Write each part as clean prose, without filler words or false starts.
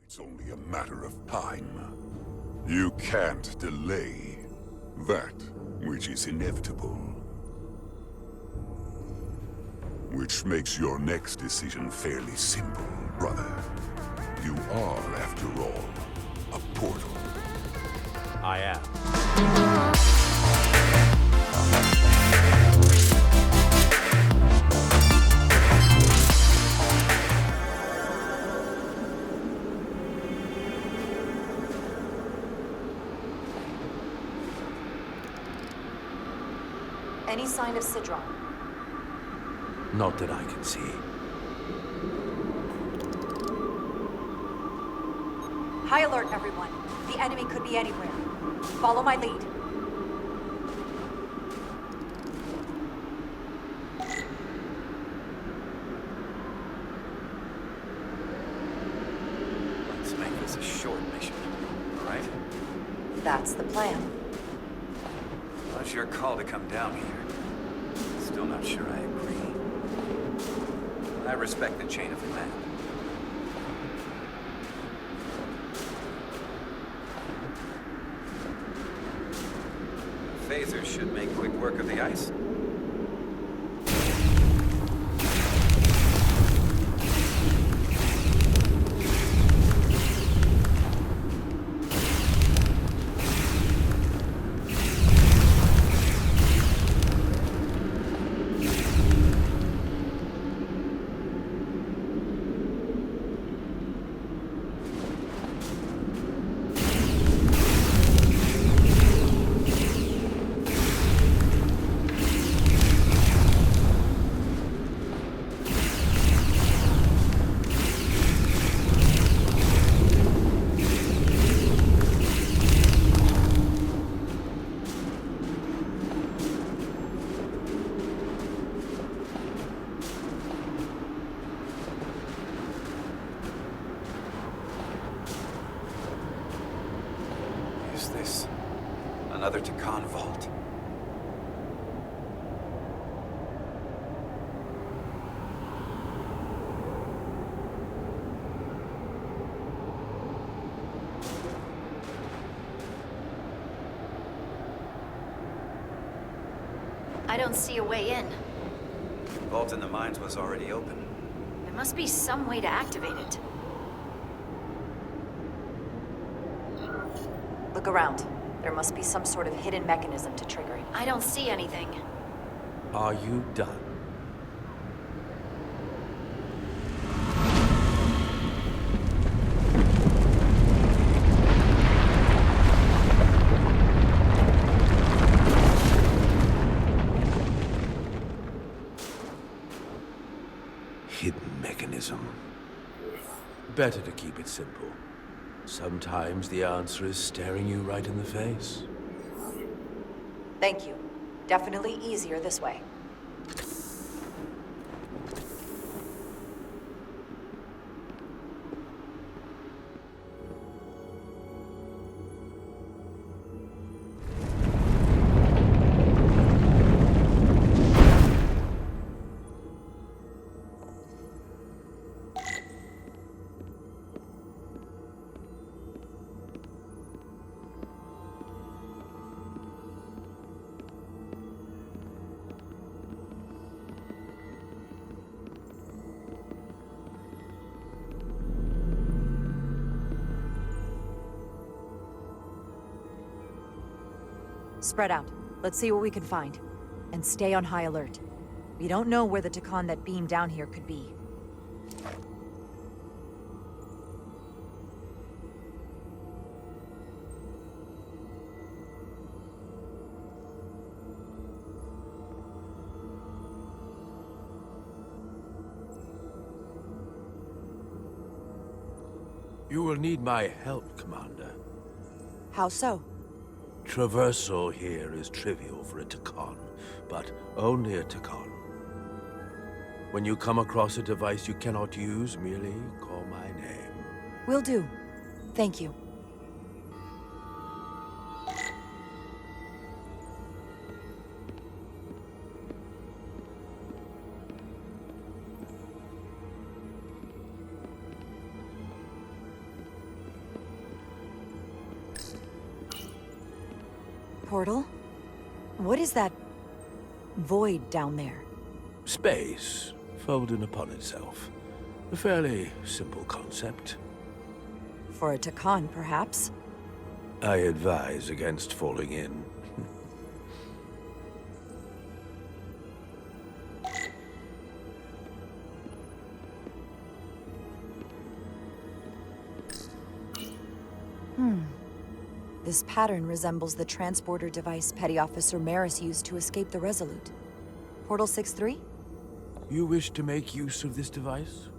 It's only a matter of time. You can't delay that which is inevitable. Which makes your next decision fairly simple, brother. You are, after all, a portal. I am. Any sign of Sidron? Not that I can see. High alert, everyone. The enemy could be anywhere. Follow my lead. Let's make this a short mission, right? That's the plan. Well, it's your call to come down here. Still not sure I agree. I respect the chain of command. Phasers should make quick work of the ice. Is this another Takan vault? I don't see a way in. The vault in the mines was already open. There must be some way to activate it. Look around. There must be some sort of hidden mechanism to trigger it. I don't see anything. Are you done? Hidden mechanism. Better to keep it simple. Sometimes the answer is staring you right in the face. Thank you. Definitely easier this way. Spread out. Let's see what we can find. And stay on high alert. We don't know where the Takan that beamed down here could be. You will need my help, Commander. How so? Traversal here is trivial for a Takan, but only a Takan. When you come across a device you cannot use, merely call my name. Will do. Thank you. Portal? What is that void down there? Space, folding upon itself. A fairly simple concept. For a Takan, perhaps? I advise against falling in. This pattern resembles the transporter device Petty Officer Maris used to escape the Resolute. Portal 6-3? You wish to make use of this device?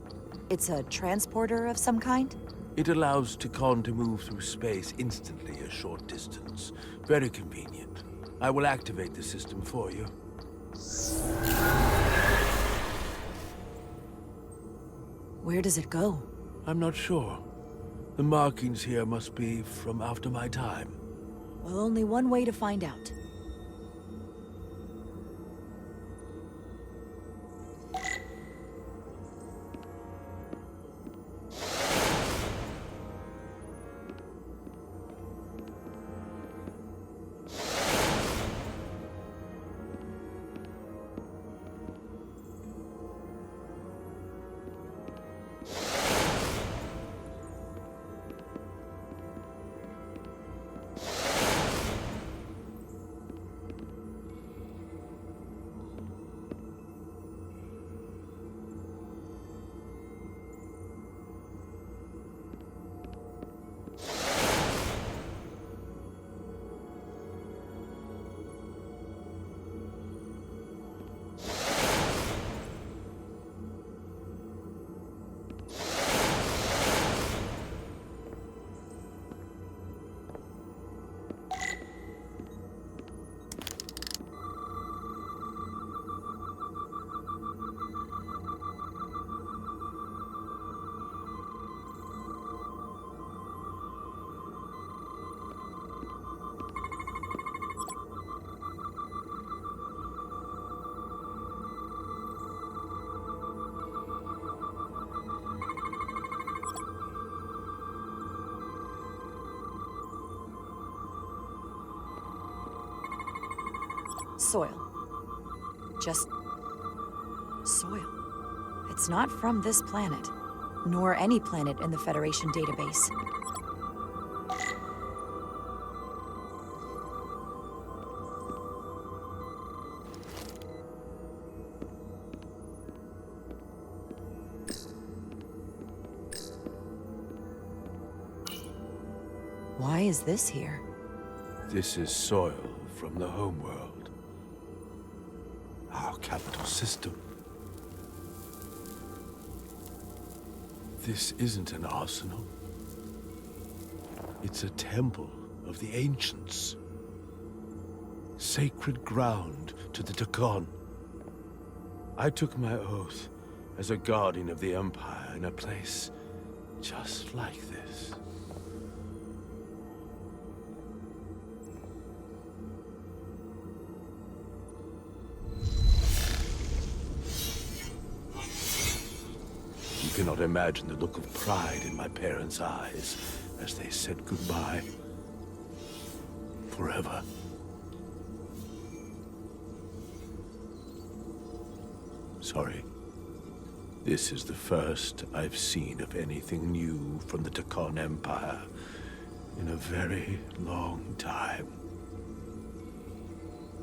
It's a transporter of some kind? It allows Takan to move through space instantly a short distance. Very convenient. I will activate the system for you. Where does it go? I'm not sure. The markings here must be from after my time. Well, only one way to find out. Soil. Just soil. It's not from this planet, nor any planet in the Federation database. Why is this here? This is soil from the homeworld. Our capital system. This isn't an arsenal. It's a temple of the ancients. Sacred ground to the Takan. I took my oath as a guardian of the Empire in a place just like this. You cannot imagine the look of pride in my parents' eyes as they said goodbye. Forever. Sorry. This is the first I've seen of anything new from the Takan Empire in a very long time.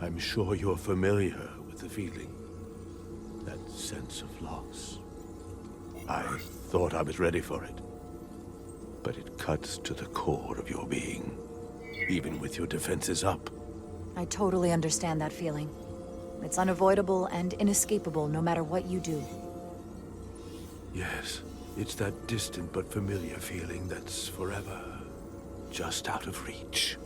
I'm sure you're familiar with the feeling. That sense of loss. I thought I was ready for it. But it cuts to the core of your being, even with your defenses up. I totally understand that feeling. It's unavoidable and inescapable no matter what you do. Yes, it's that distant but familiar feeling that's forever just out of reach.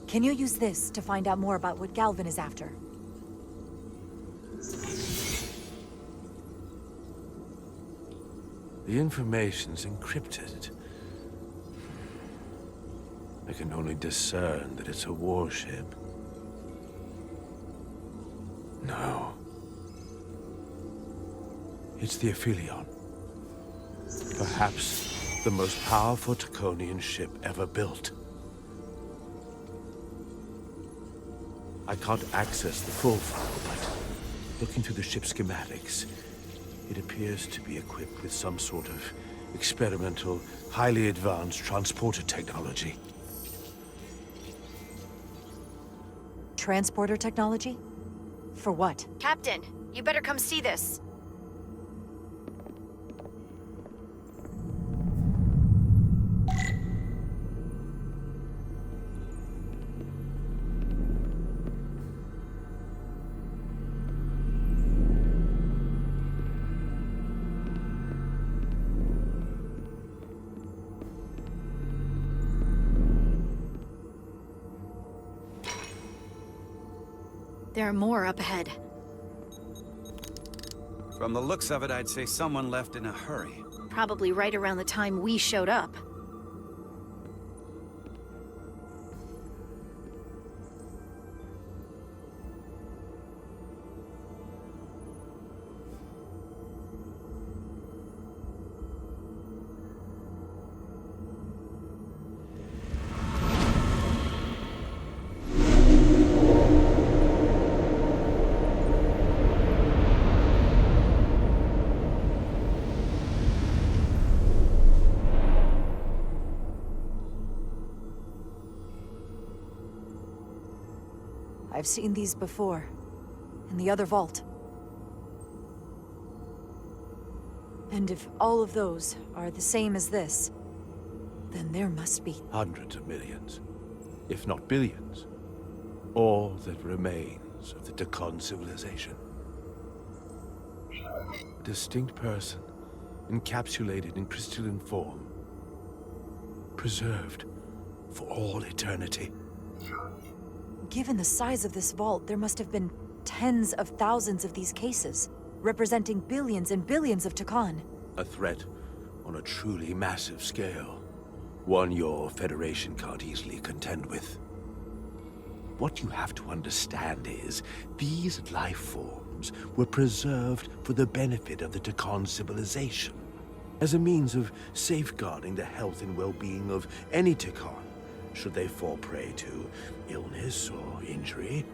Can you use this to find out more about what Galvin is after? The information's encrypted. I can only discern that it's a warship. No. It's the Aphelion. Perhaps The most powerful Taconian ship ever built. I can't access the full file, but looking through the ship's schematics, it appears to be equipped with some sort of experimental, highly advanced transporter technology. Transporter technology? For what? Captain, you better come see this. There are more up ahead. From the looks of it, I'd say someone left in a hurry. Probably right around the time we showed up. I've seen these before. In the other vault. And if all of those are the same as this, then there must be... Hundreds of millions, if not billions. All that remains of the Dakan civilization. A distinct person, encapsulated in crystalline form. Preserved for all eternity. Given the size of this vault, there must have been tens of thousands of these cases, representing billions and billions of Takan. A threat on a truly massive scale. One your Federation can't easily contend with. What you have to understand is, these life forms were preserved for the benefit of the Takan civilization, as a means of safeguarding the health and well-being of any Takan, should they fall prey to illness or injury.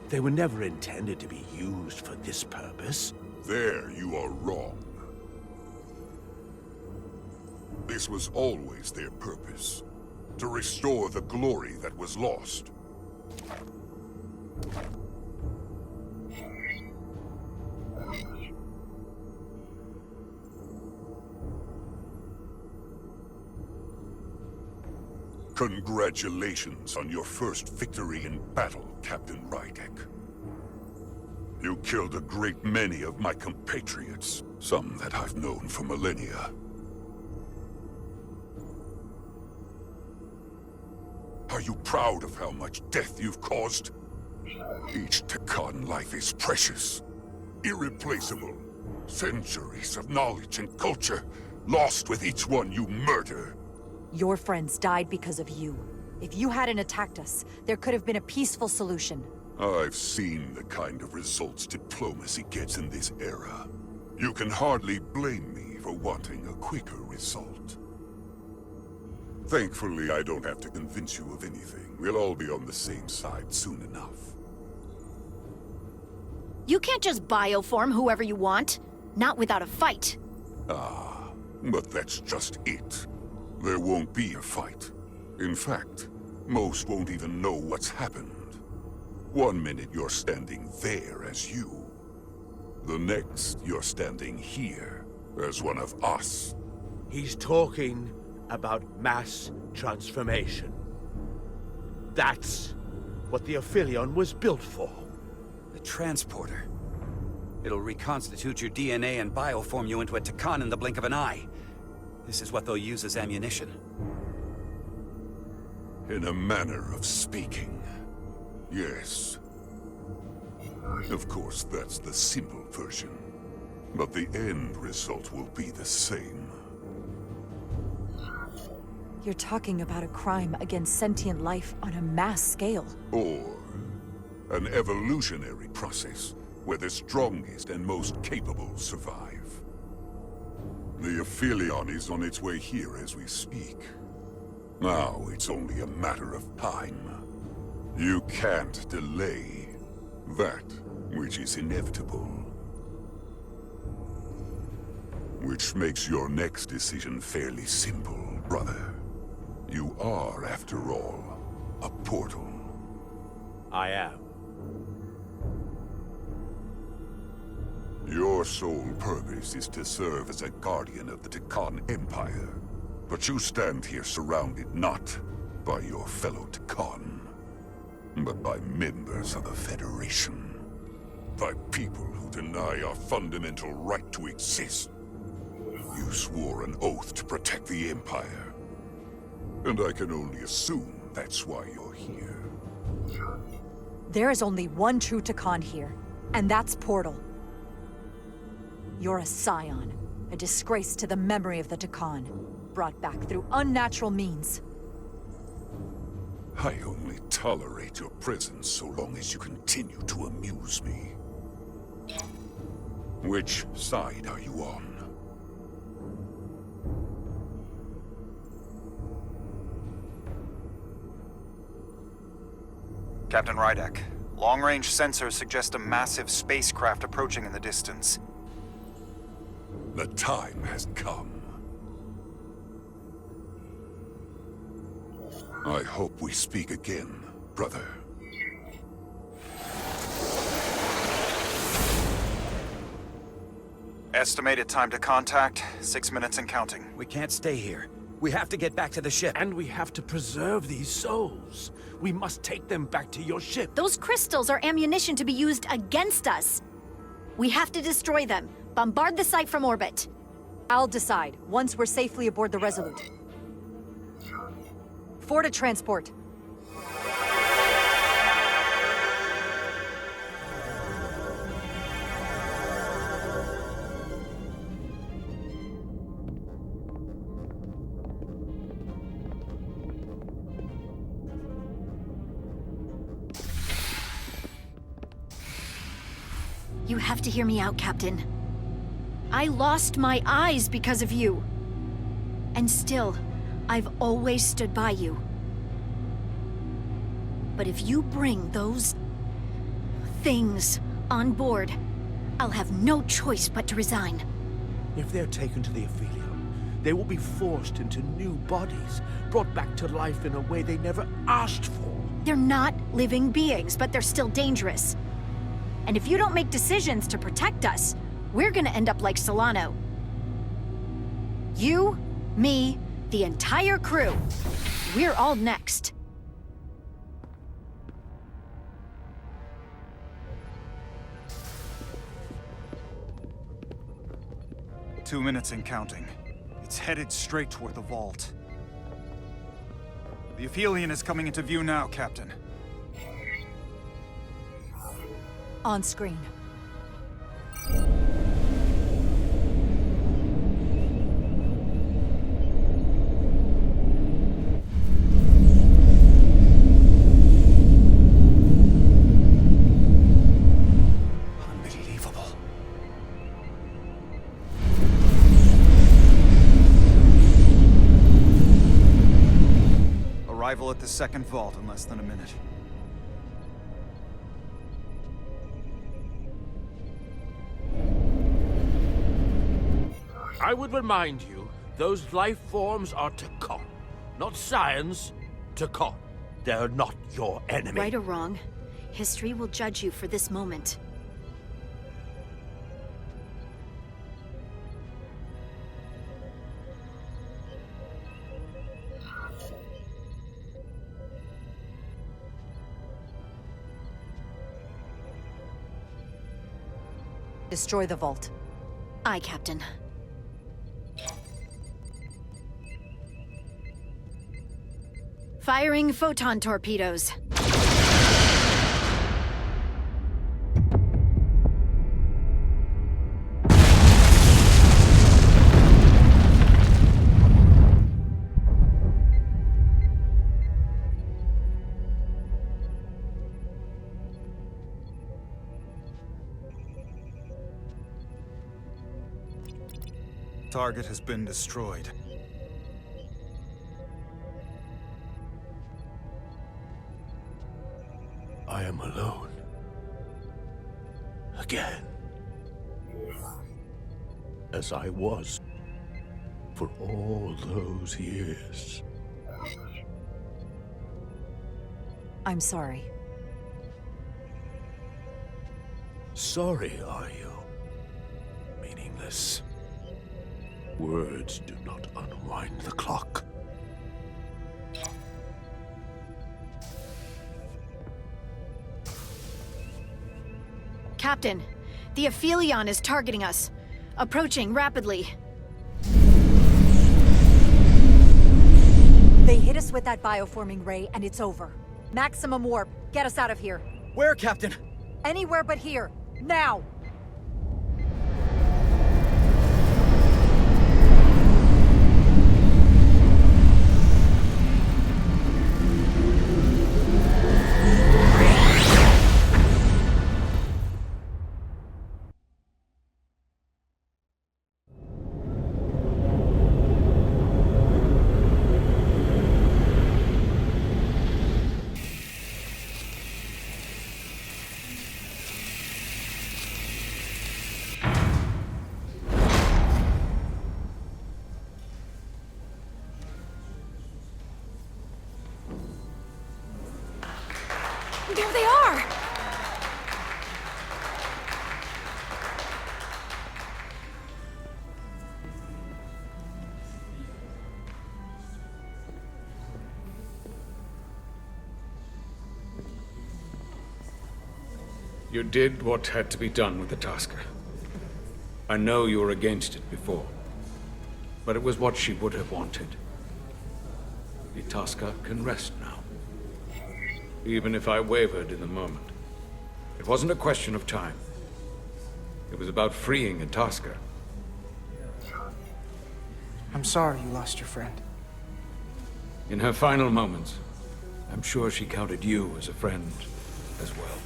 They were never intended to be used for this purpose. There you are wrong. This was always their purpose. To restore the glory that was lost. Congratulations on your first victory in battle, Captain Rydek. You killed a great many of my compatriots, some that I've known for millennia. Are you proud of how much death you've caused? Each Takan life is precious, irreplaceable. Centuries of knowledge and culture, lost with each one you murder. Your friends died because of you. If you hadn't attacked us, there could have been a peaceful solution. I've seen the kind of results diplomacy gets in this era. You can hardly blame me for wanting a quicker result. Thankfully, I don't have to convince you of anything. We'll all be on the same side soon enough. You can't just bioform whoever you want. Not without a fight. Ah, but that's just it. There won't be a fight. In fact, most won't even know what's happened. One minute you're standing there as you. The next, you're standing here as one of us. He's talking about mass transformation. That's what the Aphelion was built for. The transporter. It'll reconstitute your DNA and bioform you into a Takan in the blink of an eye. This is what they'll use as ammunition. In a manner of speaking, yes. Of course, that's the simple version. But the end result will be the same. You're talking about a crime against sentient life on a mass scale. Or an evolutionary process where the strongest and most capable survive. The Aphelion is on its way here as we speak. Now it's only a matter of time. You can't delay that which is inevitable. Which makes your next decision fairly simple, brother. You are, after all, a portal. I am. Your sole purpose is to serve as a guardian of the Tekkan Empire. But you stand here surrounded not by your fellow Tekkan, but by members of the Federation. By people who deny our fundamental right to exist. You swore an oath to protect the Empire. And I can only assume that's why you're here. There is only one true Tekkan here, and that's Portal. You're a scion, a disgrace to the memory of the Tekkan, brought back through unnatural means. I only tolerate your presence so long as you continue to amuse me. Which side are you on? Captain Rydek, long-range sensors suggest a massive spacecraft approaching in the distance. The time has come. I hope we speak again, brother. Estimated time to contact, 6 minutes and counting. We can't stay here. We have to get back to the ship. And we have to preserve these souls. We must take them back to your ship. Those crystals are ammunition to be used against us. We have to destroy them. Bombard the site from orbit. I'll decide, once we're safely aboard the Resolute. For to transport. You have to hear me out, Captain. I lost my eyes because of you. And still, I've always stood by you. But if you bring those things on board, I'll have no choice but to resign. If they're taken to the Aphelion, they will be forced into new bodies, brought back to life in a way they never asked for. They're not living beings, but they're still dangerous. And if you don't make decisions to protect us, we're gonna end up like Solano. You, me, the entire crew. We're all next. 2 minutes and counting. It's headed straight toward the vault. The Aphelion is coming into view now, Captain. On screen. Unbelievable. Arrival at the second vault in less than a minute. I would remind you, those life forms are Tekkan, not science. Tekkan. They're not your enemy. Right or wrong, history will judge you for this moment. Destroy the vault. Aye, Captain. Firing photon torpedoes. target has been destroyed. I am alone. Again. As I was for all those years. I'm sorry. Sorry, are you? Meaningless. Words do not unwind the clock. Captain, the Aphelion is targeting us. Approaching rapidly. They hit us with that bioforming ray, and it's over. Maximum warp. Get us out of here. Where, Captain? Anywhere but here. Now! There they are! You did what had to be done with the Tasker. I know you were against it before, but it was what she would have wanted. The Tasker can rest now. Even if I wavered in the moment. It wasn't a question of time. It was about freeing a Tasker. I'm sorry you lost your friend. In her final moments, I'm sure she counted you as a friend as well.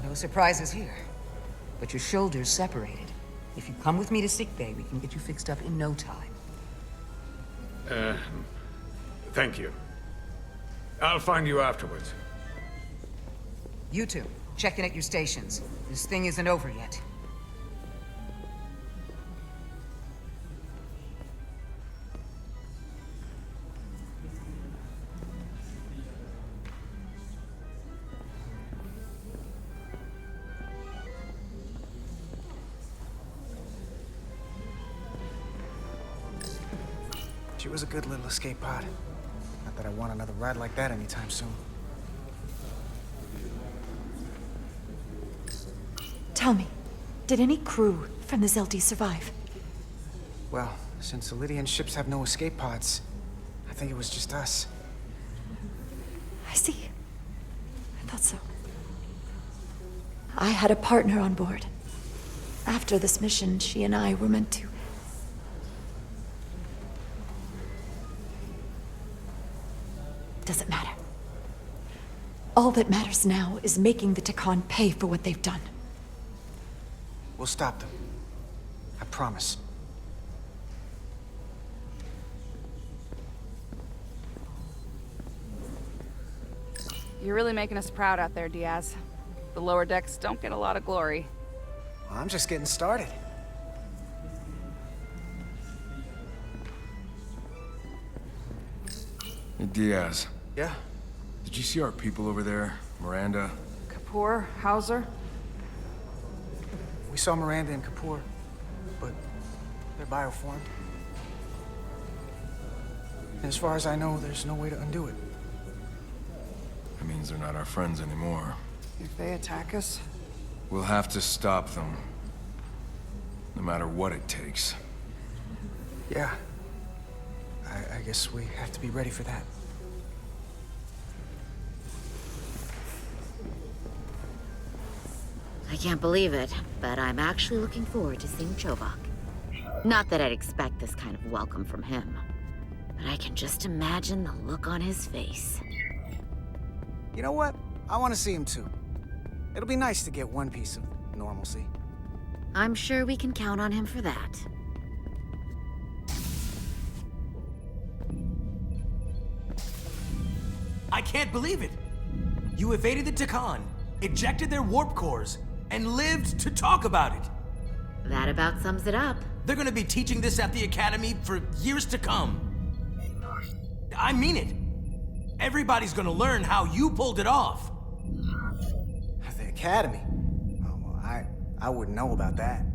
No surprises here. But your shoulder's separated. If you come with me to sickbay, we can get you fixed up in no time. Thank you. I'll find you afterwards. You two, check in at your stations. This thing isn't over yet. She was a good little escape pod. Not that I want another ride like that anytime soon. Tell me, did any crew from the Zelti survive? Well, since the Lydian ships have no escape pods, I think it was just us. I see. I thought so. I had a partner on board. After this mission, she and I were meant to. Doesn't matter. All that matters now is making the Takan pay for what they've done. We'll stop them. I promise. You're really making us proud out there, Diaz. The lower decks don't get a lot of glory. Well, I'm just getting started. Hey, Diaz. Yeah? Did you see our people over there? Miranda? Kapoor, Hauser? We saw Miranda and Kapoor, but they're bioformed. And as far as I know, there's no way to undo it. That means they're not our friends anymore. If they attack us? We'll have to stop them. No matter what it takes. Yeah. I guess we have to be ready for that. I can't believe it, but I'm actually looking forward to seeing Chobok. Not that I'd expect this kind of welcome from him, but I can just imagine the look on his face. You know what? I want to see him too. It'll be nice to get one piece of normalcy. I'm sure we can count on him for that. I can't believe it! You evaded the Takan, ejected their warp cores, and lived to talk about it! That about sums it up. They're gonna be teaching this at the Academy for years to come. I mean it. Everybody's gonna learn how you pulled it off. The Academy? Oh, well, I wouldn't know about that.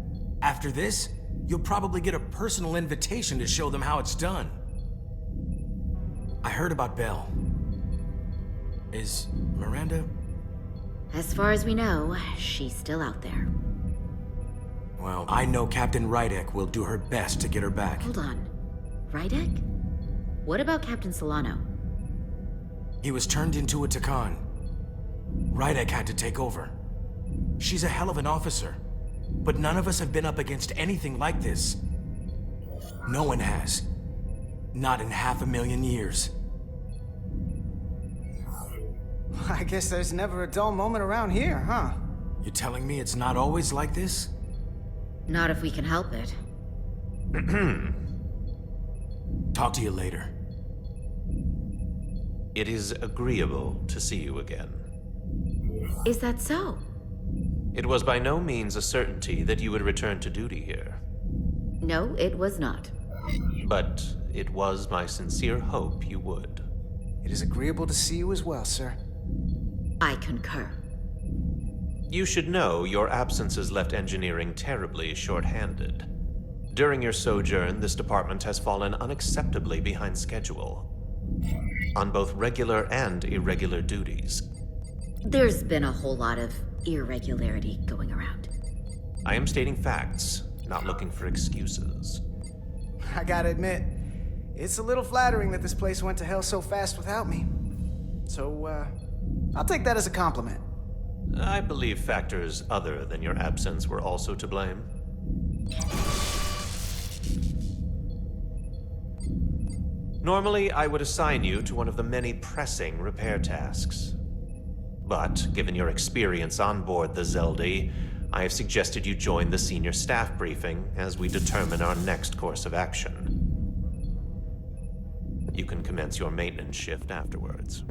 After this, you'll probably get a personal invitation to show them how it's done. I heard about Belle. Is Miranda? As far as we know, she's still out there. Well, I know Captain Rydek will do her best to get her back. Hold on. Rydek? What about Captain Solano? He was turned into a Takan. Rydek had to take over. She's a hell of an officer, but none of us have been up against anything like this. No one has. Not in 500,000 years. I guess there's never a dull moment around here, huh? You telling me it's not always like this? Not if we can help it. Talk to you later. It is agreeable to see you again. Is that so? It was by no means a certainty that you would return to duty here. No, it was not. But it was my sincere hope you would. It is agreeable to see you as well, sir. I concur. You should know your absences left engineering terribly short-handed. During your sojourn, this department has fallen unacceptably behind schedule. On both regular and irregular duties. There's been a whole lot of irregularity going around. I am stating facts, not looking for excuses. I gotta admit, it's a little flattering that this place went to hell so fast without me. So, I'll take that as a compliment. I believe factors other than your absence were also to blame. Normally, I would assign you to one of the many pressing repair tasks. But, given your experience on board the Zelda, I have suggested you join the senior staff briefing as we determine our next course of action. You can commence your maintenance shift afterwards.